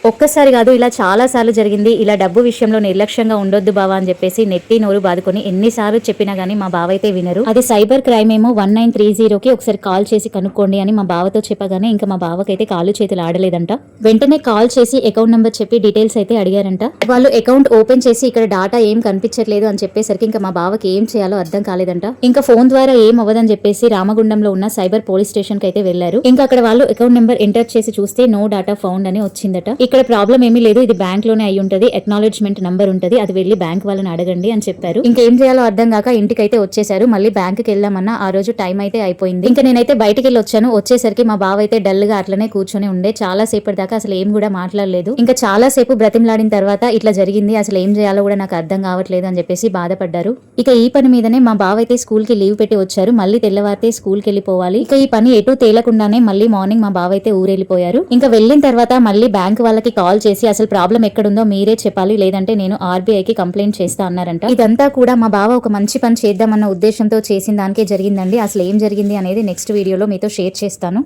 ఒక్కసారి కాదు, ఇలా చాలా సార్లు జరిగింది. ఇలా డబ్బు విషయంలో నిర్లక్ష్యంగా ఉండొద్దు బావా అని చెప్పేసి నెత్తి నోరు బాదుకొని ఎన్నిసార్లు చెప్పినా గానీ మా బావ అయితే వినరు. అది సైబర్ క్రైమ్ ఏమో 1930కి ఒకసారి కాల్ చేసి కనుక్కోండి అని మా బావతో చెప్పగానే ఇంకా మా బావకైతే కాళ్ళు చేతులు ఆడలేదంట. వెంటనే కాల్ చేసి అకౌంట్ నెంబర్ చెప్పి డీటెయిల్స్ అయితే అడిగారంట. వాళ్ళు అకౌంట్ ఓపెన్ చేసి ఇక్కడ డాటా ఏం కనిపించట్లేదు అని చెప్పేసరికి ఇంకా మా బావకి ఏం చేయాలో అర్థం కాలేదంట. ఇంకా ఫోన్ ద్వారా ఏం అవ్వదని చెప్పేసి రామగుండంలో ఉన్న సైబర్ పోలీస్ స్టేషన్ కి అయితే వెళ్లారు. ఇంకా అక్కడ వాళ్ళు అకౌంట్ నెంబర్ ఎంటర్ చేసి చూస్తే నో డాటా ఫౌండ్ అని వచ్చిందట. ఇక్కడ ప్రాబ్లం ఏమీ లేదు, ఇది బ్యాంక్ లోనే అయి ఉంటది, అక్నాలెడ్జ్మెంట్ నంబర్ ఉంటది, అది వెళ్లి బ్యాంక్ వాళ్ళని అడగండి అని చెప్పారు. ఇంకేం చేయాలో అర్థం కాక ఇంటికైతే వచ్చేసారు. మళ్ళీ బ్యాంక్ కి వెళ్దామన్నా ఆ రోజు టైం అయితే అయిపోయింది. ఇంకా నేనైతే బయటికి వెళ్ళి వచ్చాను. వచ్చేసరికి మా బావ అయితే డల్ గా అట్లనే కూర్చొని ఉండే. చాలా సేపటి దాకా అసలు ఏం కూడా మాట్లాడలేదు. ఇంకా చాలా సేపు బ్రతిమలాడిన తర్వాత ఇట్లా జరిగింది, అసలు ఏం చేయాలో కూడా నాకు అర్థం కావట్లేదు అని చెప్పేసి బాధపడ్డారు. ఇక ఈ పని మీదనే మా బావ అయితే స్కూల్ కి లీవ్ పెట్టి వచ్చారు. మళ్ళీ తెల్లవారితే స్కూల్ కి వెళ్ళిపోవాలి. ఇక ఈ పని ఎటు తేలకుండానే మళ్ళీ మార్నింగ్ మా బావ అయితే ఊరెళ్ళిపోయారు. ఇంకా వెళ్ళిన తర్వాత మళ్ళీ బ్యాంక్ వాళ్ళకి కాల్ చేసి అసలు ప్రాబ్లం ఎక్కడుందో మీరే చెప్పాలి, లేదంటే నేను ఆర్బీఐకి కంప్లైంట్ చేస్తా అన్నారంట. ఇదంతా కూడా మా బావ ఒక మంచి పని చేద్దామన్న ఉద్దేశంతో చేసిన దానికే జరిగిందండి. అసలు ఏం జరిగింది అనేది నెక్స్ట్ వీడియోలో మీతో షేర్ చేస్తాను.